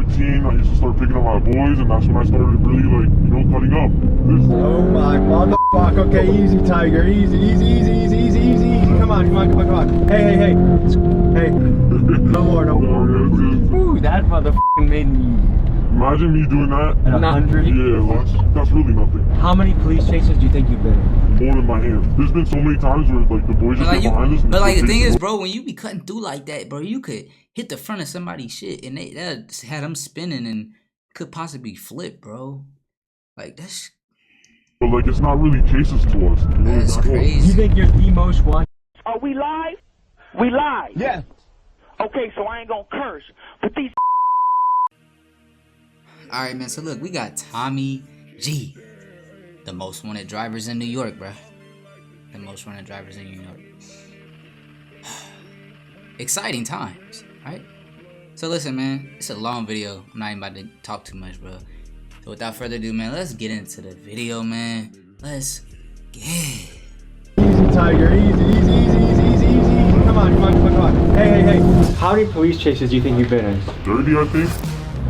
13, I used to start picking up my boys, and that's when I started really, like, you know, cutting up. Oh my motherfucker. Okay, easy, Tiger. Easy, easy, easy, easy, easy, easy, easy. Come on, come on, come on, come on. Hey, hey, hey. Hey. No more, no more. Ooh, that motherfucking made me... Imagine me doing that. At 100? Yeah, that's really nothing. How many police chases do you think you've been in? More than my hand. There's been so many times where, like, the boys just get behind us. But, like, the thing is, bro, when you be cutting through like that, bro, you could hit the front of somebody's shit, and that had them spinning and could possibly flip, bro. Like, that's... But, like, it's not really chases to us. You know, that's crazy. You think you're the most wanted? Are we live? We live. Yeah. Okay, so I ain't gonna curse, but these... Alright, man, so look, we got Tommy G. The most wanted drivers in New York, bro. The most wanted drivers in New York. Exciting times, right? So listen, man, it's a long video. I'm not even about to talk too much, bro. So without further ado, man, let's get into the video, man. Let's get... Easy, Tiger. Easy, easy, easy, easy, easy, easy. Come on, come on, come on, come on. Hey, hey, hey. How many police chases do you think you've been in? 30, I think.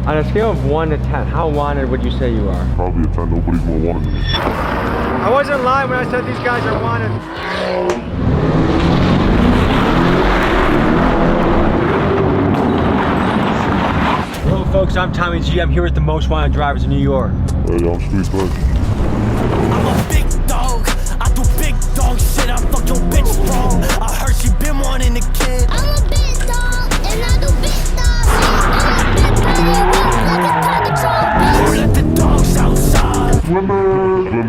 On a scale of 1 to 10, how wanted would you say you are? Probably a 10. Nobody's more wanted than me. I wasn't lying when I said these guys are wanted. Hello, folks. I'm Tommy G. I'm here with the most wanted drivers in New York. Hey, I'm Street Bud. I'm a big dog. I do big dog shit. I fuck your bitch wrong. I heard she been wanting a kid. I'm a big dog, and I do big dog shit. Let the dogs outside. Swim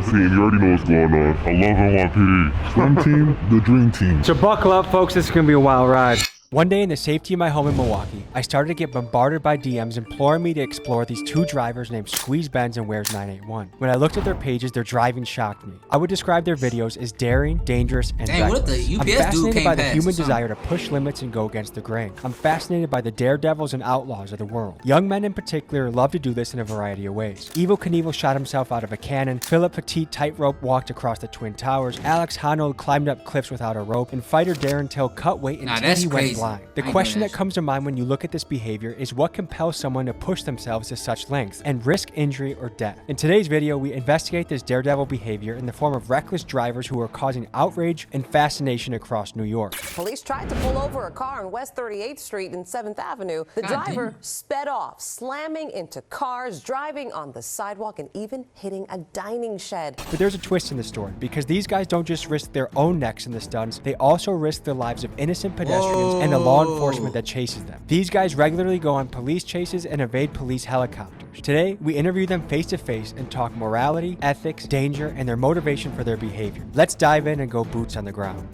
team, you already know what's going on. I love NYPD. Swim team, the dream team. So buckle up, folks. This is going to be a wild ride. One day in the safety of my home in Milwaukee, I started to get bombarded by DMs imploring me to explore these two drivers named Squeeze Benz and Where's 981. When I looked at their pages, their driving shocked me. I would describe their videos as daring, dangerous, and reckless. I'm fascinated by the human desire to push limits and go against the grain. I'm fascinated by the daredevils and outlaws of the world. Young men in particular love to do this in a variety of ways. Evel Knievel shot himself out of a cannon, Philip Petit tightrope walked across the Twin Towers, Alex Honnold climbed up cliffs without a rope, and fighter Darren Till cut weight until he went blind. The question that comes to mind when you look at this behavior is what compels someone to push themselves to such lengths and risk injury or death. In today's video, we investigate this daredevil behavior in the form of reckless drivers who are causing outrage and fascination across New York. Police tried to pull over a car on West 38th Street and 7th Avenue. The driver sped off, slamming into cars, driving on the sidewalk, and even hitting a dining shed. But there's a twist in the story, because these guys don't just risk their own necks in the stunts, they also risk the lives of innocent pedestrians and the law enforcement that chases them. These guys regularly go on police chases and evade police helicopters. Today, we interview them face to face and talk morality, ethics, danger, and their motivation for their behavior. Let's dive in and go boots on the ground.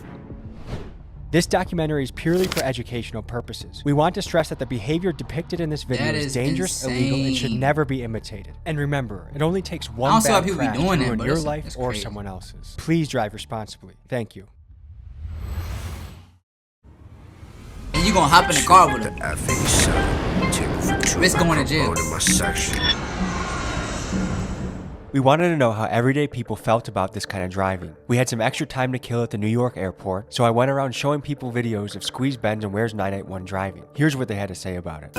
This documentary is purely for educational purposes. We want to stress that the behavior depicted in this video is dangerous, illegal, and should never be imitated. And remember, it only takes one bad crash to ruin your life or someone else's. Please drive responsibly. Thank you. And you gonna hop in the car with him. Risk going to jail. We wanted to know how everyday people felt about this kind of driving. We had some extra time to kill at the New York airport, so I went around showing people videos of Squeeze Benz and Where's 981 driving. Here's what they had to say about it.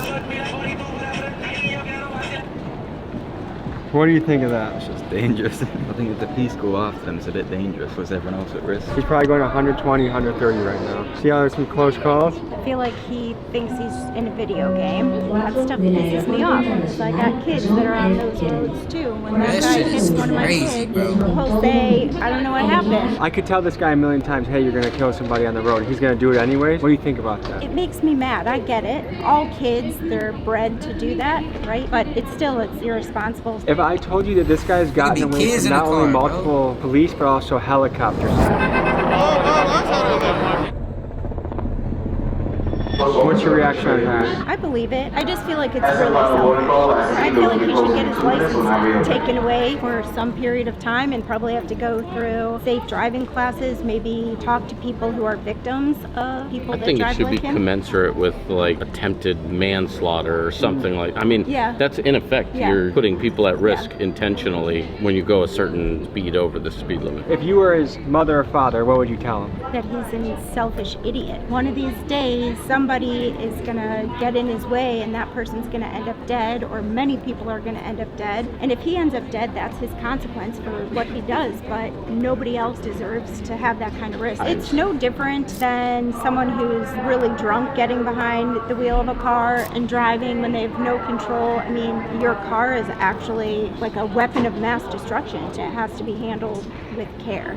What do you think of that? It's just dangerous. I think if the police go after them, it's a bit dangerous. Was everyone else at risk? He's probably going 120, 130 right now. See how there's some close calls? I feel like he thinks he's in a video game. That stuff pisses me off. So I got kids that are on those roads too. When that guy hits one of my kids, he'll say, I don't know what happened. I could tell this guy a million times, hey, you're gonna kill somebody on the road. He's gonna do it anyways. What do you think about that? It makes me mad. I get it. All kids, they're bred to do that, right? But it's irresponsible. If I told you that this guy's gotten away from not only multiple police, but also helicopters. What's your reaction on that? I believe it. I just feel like it's really selfish. I feel like he should get his license taken away for some period of time and probably have to go through safe driving classes, maybe talk to people who are victims of people that drive like him. I think it should be commensurate with like attempted manslaughter or something like, I mean, that's in effect, you're putting people at risk intentionally when you go a certain speed over the speed limit. If you were his mother or father, what would you tell him? That he's a selfish idiot. One of these days, somebody somebody is gonna get in his way and that person's gonna end up dead, or many people are gonna end up dead. And if he ends up dead, that's his consequence for what he does, but nobody else deserves to have that kind of risk. It's no different than someone who's really drunk getting behind the wheel of a car and driving when they have no control. I mean, your car is actually like a weapon of mass destruction. It has to be handled with care.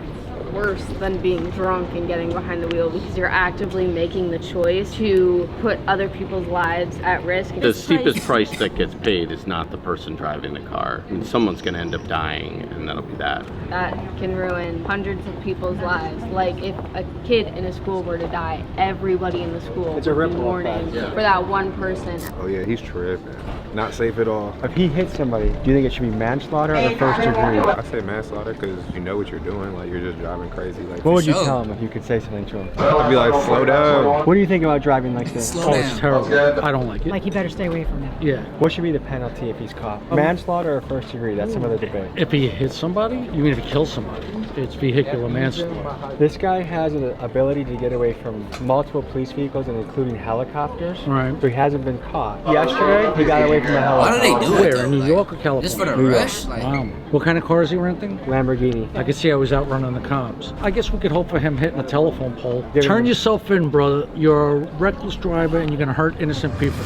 Worse than being drunk and getting behind the wheel, because you're actively making the choice to put other people's lives at risk. The steepest price that gets paid is not the person driving the car. I mean, someone's going to end up dying, and that'll be that. That can ruin hundreds of people's lives. Like if a kid in a school were to die, everybody in the school would be mourning for that one person. Oh yeah, he's tripping. Not safe at all. If he hits somebody, do you think it should be manslaughter or the first degree? I say manslaughter because you know what you're doing. Like you're just driving crazy. Like, what would you tell him if you could say something to him? I'd be like, slow down. What do you think about driving like this? It's terrible. I don't like it. Like you better stay away from it. Yeah. What should be the penalty if he's caught? Manslaughter or first degree? That's some other debate. If he hits somebody, you mean if he kills somebody? It's vehicular manslaughter. This guy has an ability to get away from multiple police vehicles and including helicopters. Right. So he hasn't been caught. Yesterday, he got away from a helicopter. Why do they do it? Where? In New York or California? Just for the rush? Like, wow. What kind of car is he renting? Lamborghini. I could see I was out running the cops. I guess we could hope for him hitting a telephone pole. Turn yourself in, brother. You're a reckless driver and you're going to hurt innocent people.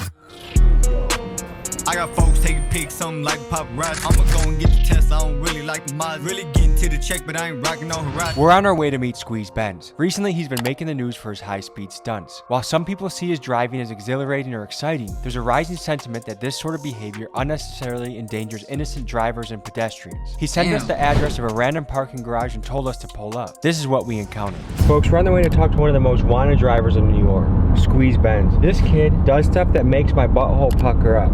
I got folks taking pics, something like paparazzi. I'ma go and get the test, I don't really like the mods. Really getting to the check, but I ain't rocking no harassment. We're on our way to meet Squeeze Benz. Recently, he's been making the news for his high-speed stunts. While some people see his driving as exhilarating or exciting, there's a rising sentiment that this sort of behavior unnecessarily endangers innocent drivers and pedestrians. He sent us the address of a random parking garage and told us to pull up. This is what we encountered. Folks, we're on the way to talk to one of the most wanted drivers in New York, Squeeze Benz. This kid does stuff that makes my butthole pucker up.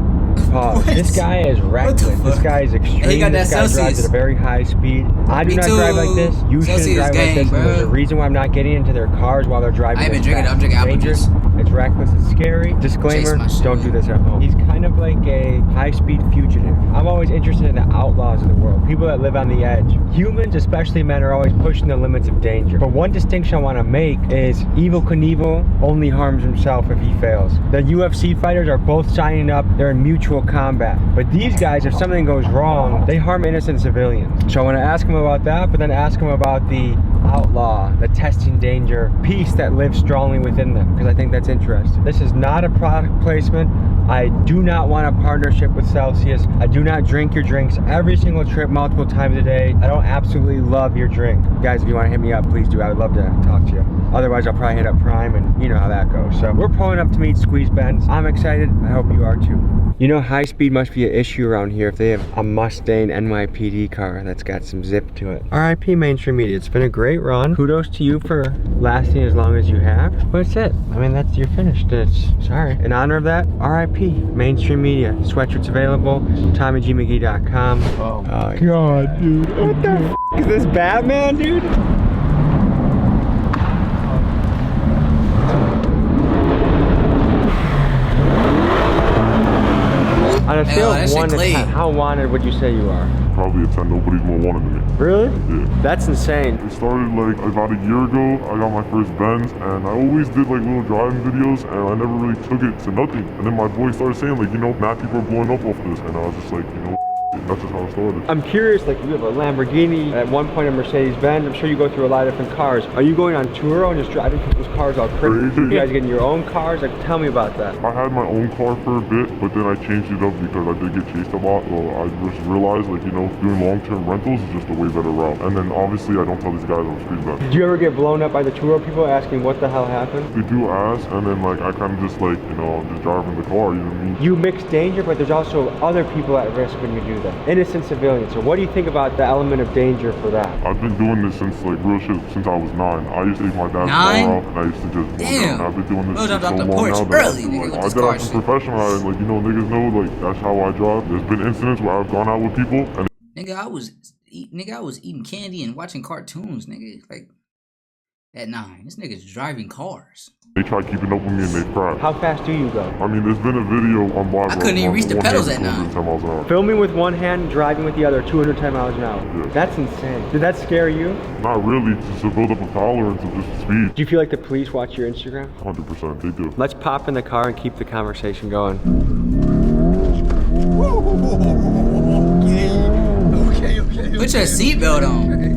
This guy is reckless. This guy is extreme. This guy drives at a very high speed. I do not drive like this. You shouldn't drive like this. There's a reason why I'm not getting into their cars while they're driving. I ain't been drinking. I'm drinking apple juice. It's reckless. It's scary. Disclaimer: don't do this at home. He's kind of like a high-speed fugitive. I'm always interested in the outlaws of the world, people that live on the edge. Humans, especially men, are always pushing the limits of danger. But one distinction I want to make is Evel Knievel only harms himself if he fails. The UFC fighters are both signing up. They're in mutual combat. But these guys, if something goes wrong, they harm innocent civilians. So I want to ask him about that, but then ask him about the outlaw, the testing danger piece that lives strongly within them, because I think that's interesting. This is not a product placement. I do not want a partnership with Celsius. I do not drink your drinks every single trip multiple times a day. I don't absolutely love your drink. Guys, if you want to hit me up, please do. I would love to talk to you. Otherwise, I'll probably hit up Prime, and you know how that goes. So we're pulling up to meet Squeeze Benz. I'm excited. I hope you are too. You know, high speed must be an issue around here if they have a Mustang NYPD car that's got some zip to it. RIP Mainstream Media. It's been a great run. Kudos to you for lasting as long as you have. But that's it. I mean, you're finished. Sorry. In honor of that, RIP Mainstream Media. Sweatshirts available. TommyGMcGee.com. Oh my god, dude. What the f is this, Batman, dude? On a scale of 1 to 10, how wanted would you say you are? Probably a 10. Nobody's more wanted than me. Really? Yeah. That's insane. It started like about a year ago. I got my first Benz, and I always did like little driving videos, and I never really took it to nothing. And then my boy started saying like, you know, mad people are blowing up off this, and I was just like, you know, that's just how it started. I'm curious, like you have a Lamborghini, at one point a Mercedes-Benz. I'm sure you go through a lot of different cars. Are you going on tour and just driving people's cars all crazy? You guys getting your own cars? Like, tell me about that. I had my own car for a bit, but then I changed it up because I did get chased a lot. So I just realized, like, you know, doing long-term rentals is just a way better route. And then obviously I don't tell these guys I'm Squeeze Benz. Did you ever get blown up by the tour people asking what the hell happened? They do ask, and then like I kind of just like, you know, just driving the car, you know what I mean? You mix danger, but there's also other people at risk when you do that. Innocent civilians. So what do you think about the element of danger for that? I've been doing this since like real shit since I was 9. I used to take my dad's car off and I used to just damn. I've been doing this Well, for so off the long porch now that early, nigga, like, I got out from professional at it, like, you know, niggas know like that's how I drive. There's been incidents where I've gone out with people and I was eating candy and watching cartoons, nigga. Like At 9. This nigga's driving cars. They try keeping up with me and they crash. How fast do you go? I mean, there's been a video on live. I couldn't even reach the pedals at 9. 210 miles an hour. Filming with one hand, driving with the other, 210 miles an hour. Yeah. That's insane. Did that scare you? Not really, just to build up a tolerance of just speed. Do you feel like the police watch your Instagram? 100%, they do. Let's pop in the car and keep the conversation going. Okay. Put your seatbelt on.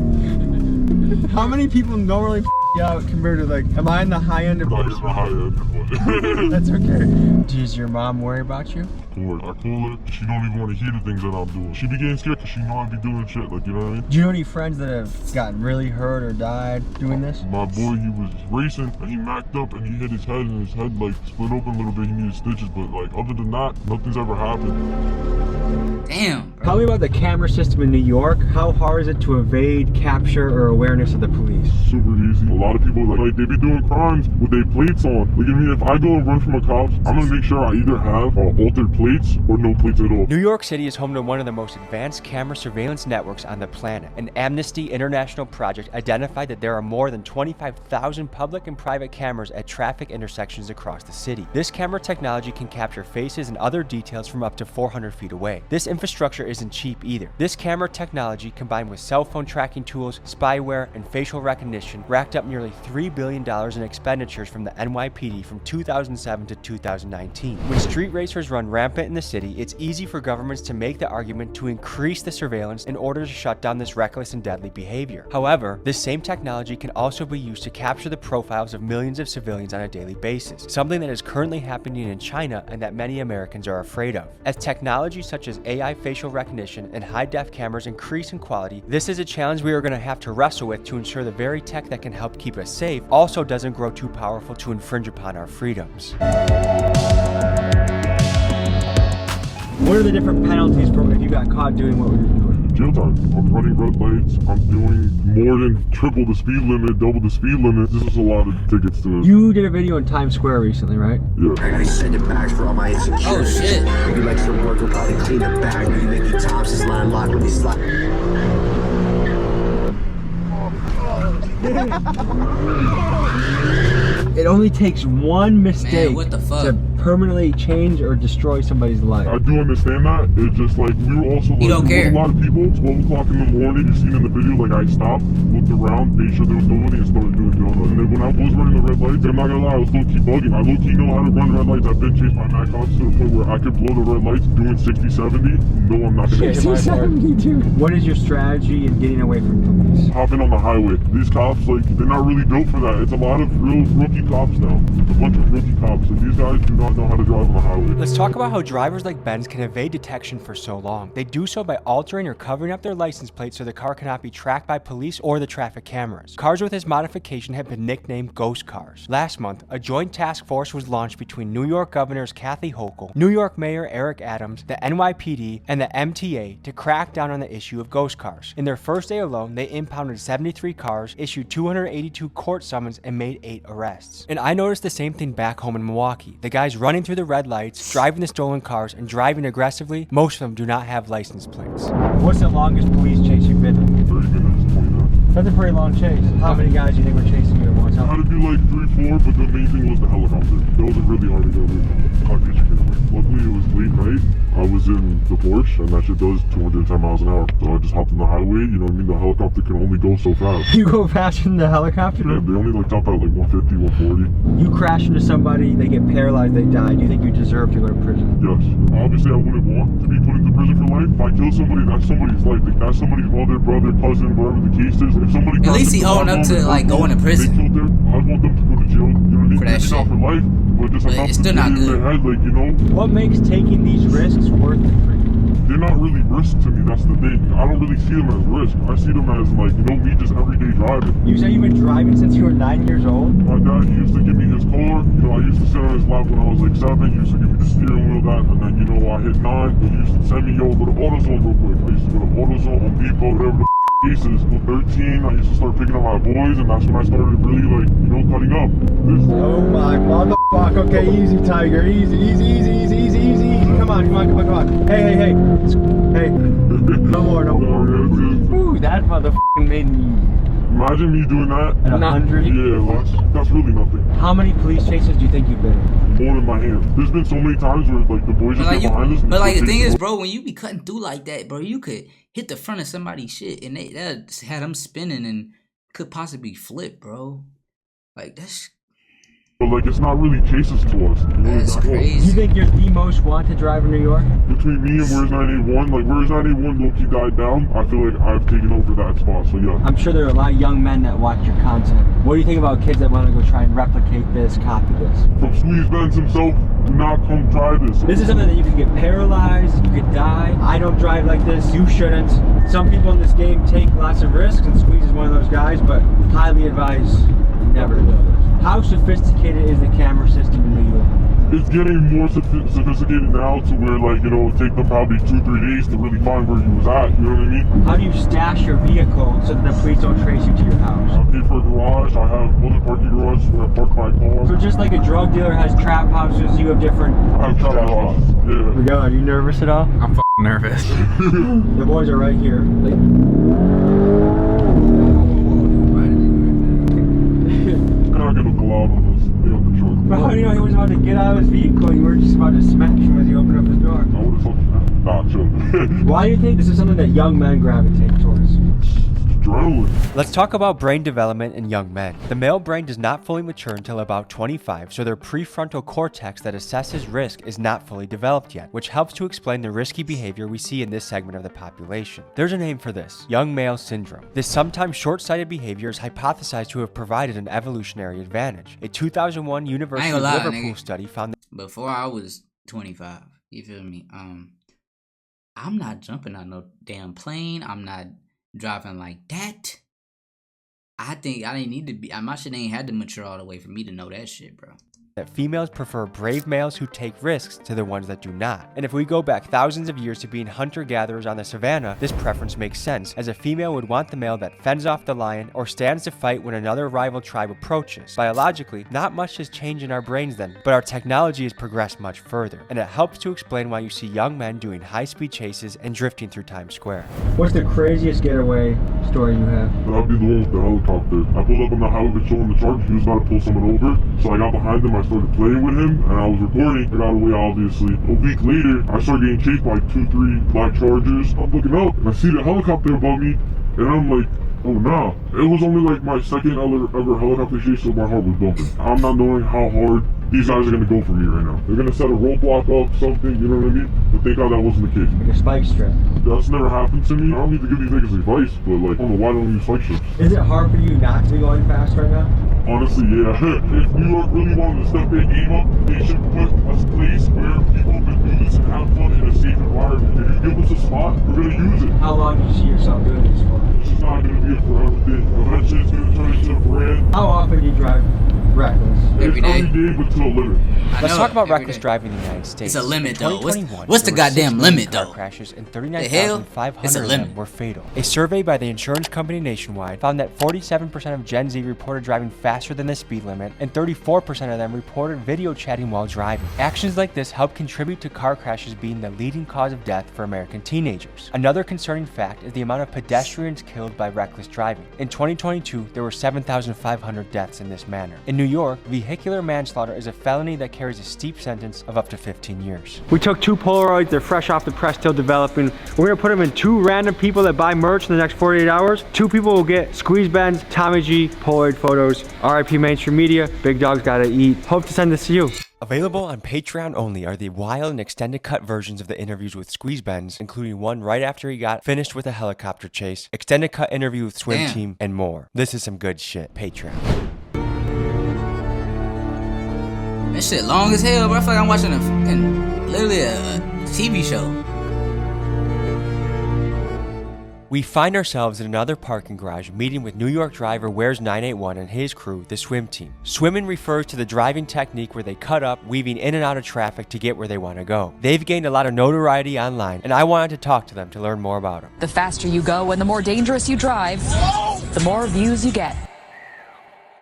How many people normally out compared to like, am I in the high end of Not the high end, but That's okay. Does your mom worry about you? Of course, I told her she don't even want to hear the things that I'm doing. She be getting scared because she know I be doing shit, like, you know what I mean? Do you know any friends that have gotten really hurt or died doing this? My boy, he was racing and he macked up and he hit his head and his head like split open a little bit. He needed stitches, but like other than that, nothing's ever happened. Damn. Tell me about the camera system in New York. How hard is it to evade capture or awareness of the police? Super easy. A lot of people like they be doing crimes with their plates on. Like, I mean, if I go and run from a cop, I'm gonna make sure I either have altered plates or no plates at all. New York City is home to one of the most advanced camera surveillance networks on the planet. An Amnesty International project identified that there are more than 25,000 public and private cameras at traffic intersections across the city. This camera technology can capture faces and other details from up to 400 feet away. This infrastructure isn't cheap either. This camera technology, combined with cell phone tracking tools, spyware, and facial recognition, racked up nearly $3 billion in expenditures from the NYPD from 2007 to 2019. When street racers run rampant in the city, it's easy for governments to make the argument to increase the surveillance in order to shut down this reckless and deadly behavior. However, this same technology can also be used to capture the profiles of millions of civilians on a daily basis, something that is currently happening in China and that many Americans are afraid of. As technology such as AI facial recognition and high-def cameras increase in quality, this is a challenge we are going to have to wrestle with to ensure the very tech that can help keep us safe also doesn't grow too powerful to infringe upon our freedoms. What are the different penalties for if you got caught doing what we were doing? Jail time. I'm running red lights. I'm doing more than triple the speed limit, double the speed limit. This is a lot of tickets to it. You did a video in Times Square recently, right? Yeah. I send it back for all my insecurities. Oh shit. Maybe like some work will probably clean it back. Maybe Mickey Thompson's line locked when he's locked. It only takes one mistake Man, what the fuck? to permanently change or destroy somebody's life. I do understand that. It's just like we were also like, You don't care. a lot of people, 12 o'clock in the morning, you seen in the video, like I stopped, looked around, made sure there was nobody and started doing donuts. And then when I was running the red lights, I'm not gonna lie, I was low-key bugging. I low-key know how to run red lights. I've been chased by Mac cops to the point where I could blow the red lights doing 60, 70. No, I'm not gonna 60, 70, dude. What is your strategy in getting away from police? Hopping on the highway. These cops, like, they're not really built for that. It's a lot of real rookie cops now. It's a bunch of rookie cops, and these guys do not know how to drive on the highway. Let's talk about how drivers like Ben's can evade detection for so long. They do so by altering or covering up their license plate so the car cannot be tracked by police or the traffic cameras. Cars with this modification have been nicknamed ghost cars. Last month, a joint task force was launched between New York Governors Kathy Hochul, New York Mayor Eric Adams, the NYPD, and the MTA to crack down on the issue of ghost cars. In their first day alone, they impounded 73 cars, issued 282 court summons, and made 8 arrests. And I noticed the same thing back home in Milwaukee. The guys running through the red lights, driving the stolen cars, and driving aggressively, most of them do not have license plates. What's the longest police chase you've been in? 30 minutes, 20 minutes. That's a pretty long chase. How many guys do you think were chasing you at once? It had to be like 3, 4, but the main thing was the helicopter. That was really hard to get away from. Can't get you get away. Luckily, it was late night. I was in the Porsche, and that shit does 210 miles an hour. So I just hopped on the highway. You know what I mean? The helicopter can only go so fast. You go faster than the helicopter? Yeah, they only like top out like 150, 140. You crash into somebody, they get paralyzed, they die. Do you think you deserve to go to prison? Yes. Obviously, I wouldn't want to be put into prison for life. If I kill somebody, that's somebody's life. Like, that's somebody's mother, brother, cousin, whatever the case is. If somebody at least he holding up to like going to prison. They killed them. I want them to go to jail. You know what I mean? For that shit. Not for life, but just enough it's still not good. in their head, like, you know. What makes taking these risks worth it for you? They're not really risks to me, that's the thing. I don't really see them as risks. I see them as like, you know, me just everyday driving. You say you've been driving since you were 9 years old? My dad used to give me his car. You know, I used to sit on his lap when I was like 7. He used to give me the steering wheel, that, and then, you know, I hit 9. He used to send me, yo, go to AutoZone real quick. I used to go to AutoZone, Home Depot, whatever the cases. At 13, I used to start picking up my boys, and that's when I started really, like, you know, cutting up. Oh my motherfucker. Okay, easy, Tiger. Easy. Come on. Hey. No more. Ooh, that motherfucking made me Imagine me doing that. At 100? Yeah, that's really nothing. How many police chases do you think you've been in? More than my hand. There's been so many times where like the boys just get behind us. But like the thing is, bro, when you be cutting through like that, bro, you could hit the front of somebody's shit and that had them spinning and could possibly flip, bro. Like that's. But like it's not really cases to us. That's crazy. You think you're the most wanted driver in New York? Between me and Where's 981, like Where's 981 low-key died down, I feel like I've taken over that spot, so yeah. I'm sure there are a lot of young men that watch your content. What do you think about kids that want to go try and replicate this, copy this? From Squeeze Benz himself, do not come try this. This is something that you could get paralyzed, you could die. I don't drive like this, you shouldn't. Some people in this game take lots of risks, and Squeeze is one of those guys, but highly advise never to do this. How sophisticated is the camera system in New York? It's getting more sophisticated now to where, like, you know, it take them probably 2-3 days to really find where you was at, you know what I mean? How do you stash your vehicle so that the police don't trace you to your house? I pay for a garage, I have other parking garages where I park my car. So just like a drug dealer has trap houses, you have different... I have trap houses, yeah. Miguel, are you nervous at all? I'm f***ing nervous. The boys are right here. Bro, you know, he was about to get out of his vehicle and you were just about to smash him as he opened up his door. I would have told you that. Nah, chill. Why do you think this is something that young men gravitate towards? Adrenaline. Let's talk about brain development in young men. The male brain does not fully mature until about 25, so their prefrontal cortex that assesses risk is not fully developed yet, which helps to explain the risky behavior we see in this segment of the population. There's a name for this: young male syndrome. This sometimes short-sighted behavior is hypothesized to have provided an evolutionary advantage. A 2001 University of Liverpool study found that before I was 25, you feel me? I'm not jumping on no damn plane. I'm not driving like that. I think I didn't need to be. My shit ain't had to mature all the way for me to know that shit, bro. That females prefer brave males who take risks to the ones that do not. And if we go back thousands of years to being hunter-gatherers on the savannah, this preference makes sense, as a female would want the male that fends off the lion or stands to fight when another rival tribe approaches. Biologically, not much has changed in our brains then, but our technology has progressed much further, and it helps to explain why you see young men doing high-speed chases and drifting through Times Square. What's the craziest getaway story you have? That'd be the one with the helicopter. I pulled up on the highway showing the charge. He was about to pull someone over, so I got behind him. I started playing with him, and I was recording. I got away, obviously. A week later, I started getting chased by 2-3 black Chargers. I'm looking up, and I see the helicopter above me, and I'm like, oh nah. It was only like my second ever helicopter chase, so my heart was bumping. I'm not knowing how hard these guys are gonna go for me right now. They're gonna set a roadblock up, something, you know what I mean? But thank God that wasn't the case. Like a spike strip. That's never happened to me. I don't need to give these niggas advice, but like, I don't know why don't use spike strips. Is it hard for you not to be going fast right now? Honestly, yeah. If New York really wanted to step their game up, they should put a place where people can do this and have fun in a safe environment. If you give us a spot, we're gonna use it. How long do you see yourself doing this for? This is not gonna be a forever thing. Eventually it's gonna turn into a brand. How often do you drive reckless? Every day. Every day, but to a limit. Let's talk about reckless driving in the United States. It's a limit, though. In What's the goddamn limit, car though? Crashes and 39,500 of them were fatal. A survey by the insurance company Nationwide found that 47% of Gen Z reported driving faster than the speed limit, and 34% of them reported video chatting while driving. Actions like this help contribute to car crashes being the leading cause of death for American teenagers. Another concerning fact is the amount of pedestrians killed by reckless driving. In 2022, there were 7,500 deaths in this manner. In New York, vehicular manslaughter is a felony that carries a steep sentence of up to 15 years. We took 2 Polaroids, they're fresh off the press, still developing. We're gonna put them in 2 random people that buy merch in the next 48 hours. 2 people will get Squeeze Benz, Tommy G, Polaroid photos. RIP Mainstream Media, big dogs gotta eat. Hope to send this to you. Available on Patreon only are the wild and extended cut versions of the interviews with Squeeze Benz, including one right after he got finished with a helicopter chase, extended cut interview with Swim Team, and more. This is some good shit. Patreon. That shit long as hell, bro. I feel like I'm watching literally a TV show. We find ourselves in another parking garage meeting with New York driver Where's 981 and his crew, the Swim Team. Swimming refers to the driving technique where they cut up, weaving in and out of traffic to get where they want to go. They've gained a lot of notoriety online, and I wanted to talk to them to learn more about them. The faster you go and the more dangerous you drive, the more views you get.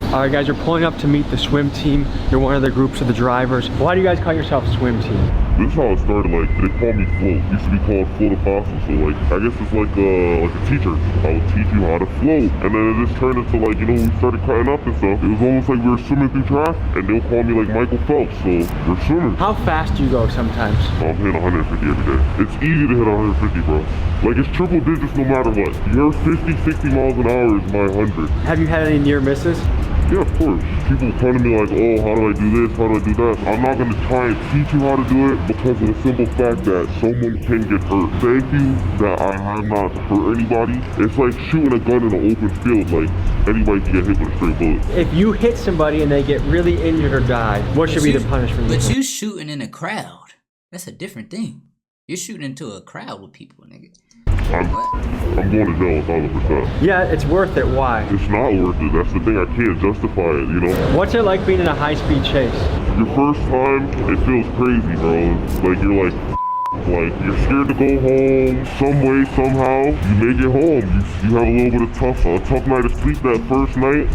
Alright guys, you're pulling up to meet the Swim Team. You're one of the groups of the drivers. Why do you guys call yourself Swim Team? This is how it started. Like, they call me float. It used to be called float apostle. So like, I guess it's like a teacher. I would teach you how to float, and then it just turned into like, you know, we started cutting up and stuff. It was almost like we were swimming through traffic, and they'll call me like Michael Phelps. So we're swimming. How fast do you go sometimes? I'm hitting 150 every day. It's easy to hit 150, bro. Like, it's triple digits no matter what. Your 50, 60 miles an hour is my 100. Have you had any near misses? Yeah, of course. People come to me like, oh, how do I do this? How do I do that? I'm not going to try and teach you how to do it because of the simple fact that someone can get hurt. Thank you that I have not hurt anybody. It's like shooting a gun in an open field. Like, anybody can get hit with a straight bullet. If you hit somebody and they get really injured or die, what should be the punishment? But you shooting in a crowd. That's a different thing. You're shooting into a crowd with people, nigga. I'm going to jail 1,000%. Yeah, it's worth it. Why? It's not worth it. That's the thing. I can't justify it, you know? What's it like being in a high-speed chase? Your first time, it feels crazy, bro. Like, you're like you're scared to go home some way, somehow. You make it home. You have a little bit of a tough night of sleep that first night.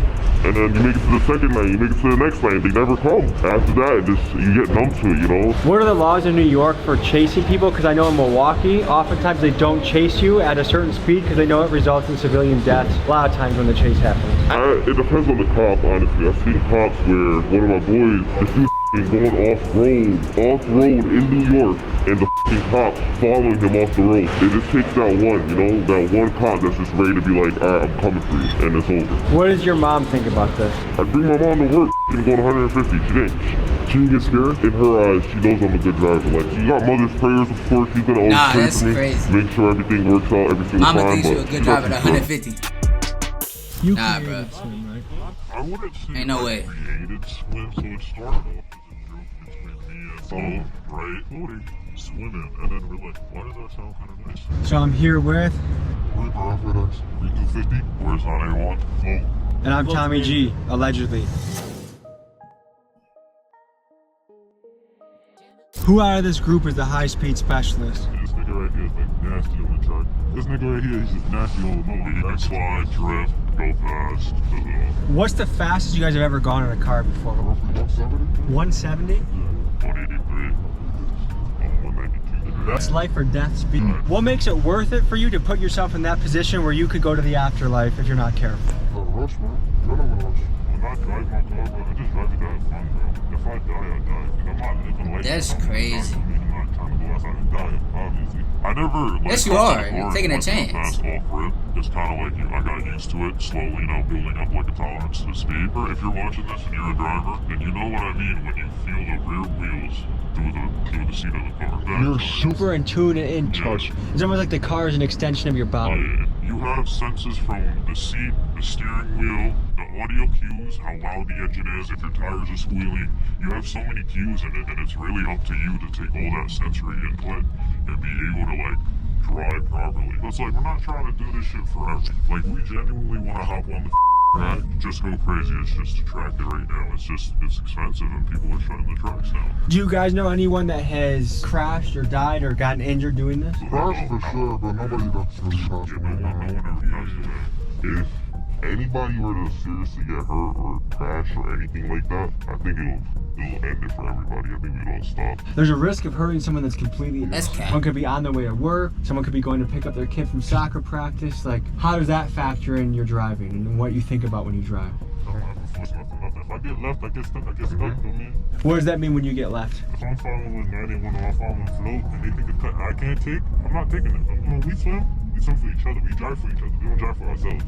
And then you make it to the second night, you make it to the next night, they never come. After that, you get numb to it, you know? What are the laws in New York for chasing people? Because I know in Milwaukee, oftentimes they don't chase you at a certain speed because they know it results in civilian deaths a lot of times when the chase happens. It depends on the cop, honestly. I've seen cops where one of my boys, this dude is going off-road in New York, and the cops following him off the road. It just takes that one, you know, that one cop that's just ready to be like, alright, I'm coming for you, and it's over. What does your mom think about this? I bring my mom to work and going 150. She didn't get scared. In her eyes, she knows I'm a good driver. Like, she got mother's prayers, of course. She's gonna always pray for me. Crazy. Make sure everything works out every single time. Mama thinks you're a good driver at 150. You nah, bro. Swim, right? I wouldn't say ain't no way. Created swim, so it started off as a joke between me and someone, right? Floating, swimming, and then we're like, why does that sound kind of nice? So I'm here with Rico 250. Where's 981? Float. And I'm Tommy G, allegedly. Who out of this group is the high-speed specialist? This nigga right here is like nasty on the track. This nigga right here, he's just nasty on the motor. He can slide, drift, go fast. What's the fastest you guys have ever gone in a car before? Roughly 170? 170? Yeah, 183. 192. That's life or death speed. What makes it worth it for you to put yourself in that position where you could go to the afterlife if you're not careful? Rush, man. I don't rush. When I drive my car, bro, I just drive it to have fun, bro. If I die, I die. I'm not living life. That's crazy. I'm not trying to go outside and die, obviously. I never, like, yes, you are. You're taking a chance. Fast off rip. It's kind of like I got used to it, slowly, you know, building up like a tolerance to speed. Or if you're watching this and you're a driver, then you know what I mean when you feel the rear wheels through the seat of the car. You're super in tune and in touch. It's almost like the car is an extension of your body. You have senses from the seat, the steering wheel, the audio cues, how loud the engine is, if your tires are squealing. You have so many cues in it, and it's really up to you to take all that sensory input and be able to, like, drive properly. It's like, we're not trying to do this shit forever. Like, we genuinely want to hop on the track, just go crazy. It's just a track right now. It's expensive, and people are shutting the tracks down. Do you guys know anyone that has crashed or died or gotten injured doing this? Crashed for sure, but nobody that's really crashed. If anybody were to seriously get hurt or crash or anything like that, I think it'll end it for everybody. I think we don't stop. There's a risk of hurting someone that's completely innocent. Someone could be on their way to work. Someone could be going to pick up their kid from soccer practice. Like, how does that factor in your driving and what you think about when you drive? I don't have a foot, nothing. If I get left, I get stuck. I get stuck, man. What does that mean when you get left? If I'm following 981 or I'm following float and they think it's cut I can't take, I'm not taking it. When we swim for each other. We drive for each other. We don't drive for ourselves.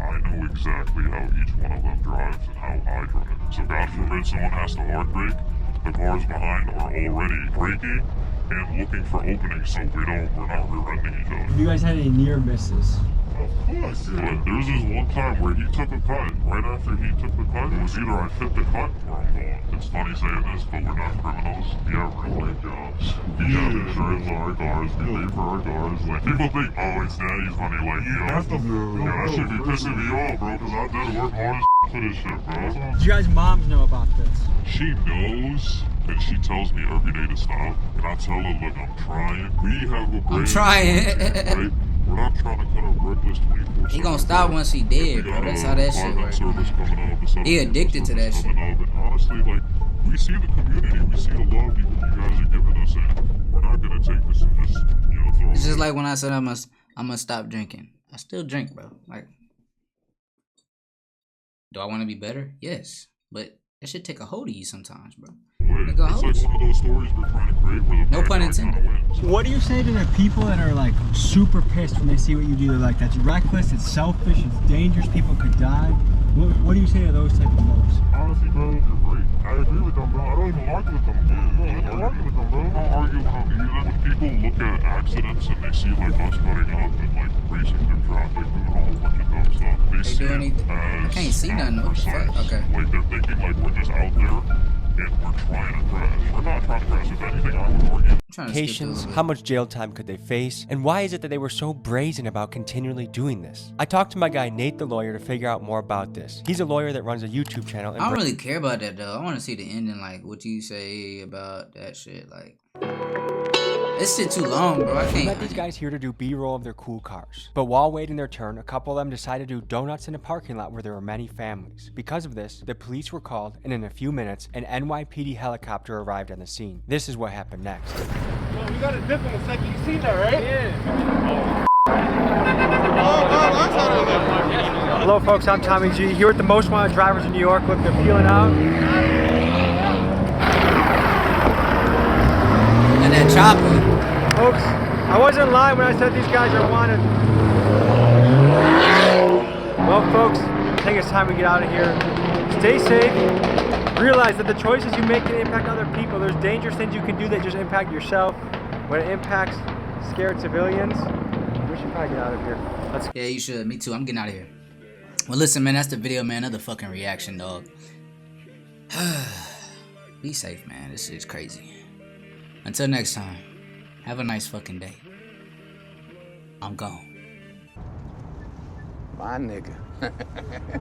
I know exactly how each one of them drives and how I drive. So God forbid someone has to hard brake, the cars behind are already braking and looking for openings so we're not rear-ending each other. Have you guys had any near misses? Of course. But there was this one time where he took a cut. Right after he took the cut, it was either I fit the cut or I'm gone. It's funny saying this, but we're not criminals. We have real-life jobs. We have insurance on our cars. We pay for our cars. Like, people think, oh, it's daddy's money. Like, that should be pissing me off, bro, because I did work hard as for this shit, bro. Do you guys' moms know about this? She knows, and she tells me every day to stop. And I tell her, look, I'm trying. We have a brain. I'm trying. Right? We're not trying to cut a reckless 24/7. He gonna stop once he dead, bro. That's how that shit works. He addicted to that shit. And honestly, like, we see the community. We see the love you guys are giving us. listen, we're not gonna take this and just, you know, throw It's just it. like when I said I'm gonna stop drinking. I still drink, bro. Like, do I want to be better? Yes, but it should take a hold of you sometimes, bro. It's like one of those stories we're trying to create where the no pun intended. What do you say to the people that are like super pissed when they see what you do? They're like, that's reckless, it's selfish, it's dangerous, people could die. What do you say to those type of folks? Honestly, bro, you're great. I agree with them, bro. I don't even argue with them. I don't argue with them, bro. I don't argue with them either. When people look at accidents and they see like us cutting up and like racing through traffic, doing a whole bunch of dumb stuff, they see it as I can't see nothing. What the fuck? Okay. Like they're thinking like we're just out there and we're trying to crash. We're not trying to crash. If anything, I would argue. Patience, how much jail time could they face, and why is it that they were so brazen about continually doing this? I talked to my guy Nate the lawyer to figure out more about this. He's a lawyer that runs a YouTube channel. I don't really care about that though. I want to see the ending, like what you say about that shit. Like, this shit too long, bro. I We can't. met these guys here to do B-roll of their cool cars. But while waiting their turn, a couple of them decided to do donuts in a parking lot where there were many families. Because of this, the police were called, and in a few minutes, an NYPD helicopter arrived on the scene. This is what happened next. We got a dip in a second. You seen that, right? Yeah. Hello folks, I'm Tommy G, here with the most wanted drivers in New York. Look, they're peeling out. And that chopper. Folks, I wasn't lying when I said these guys are wanted. Well folks, I think it's time we get out of here. Stay safe. Realize that the choices you make can impact other people. There's dangerous things you can do that just impact yourself. When it impacts scared civilians, we should probably get out of here. Yeah, you should. Me too. I'm getting out of here. Well, listen, man, that's the video, man. Another fucking reaction, dog. Be safe, man. This is crazy. Until next time, have a nice fucking day. I'm gone. My nigga.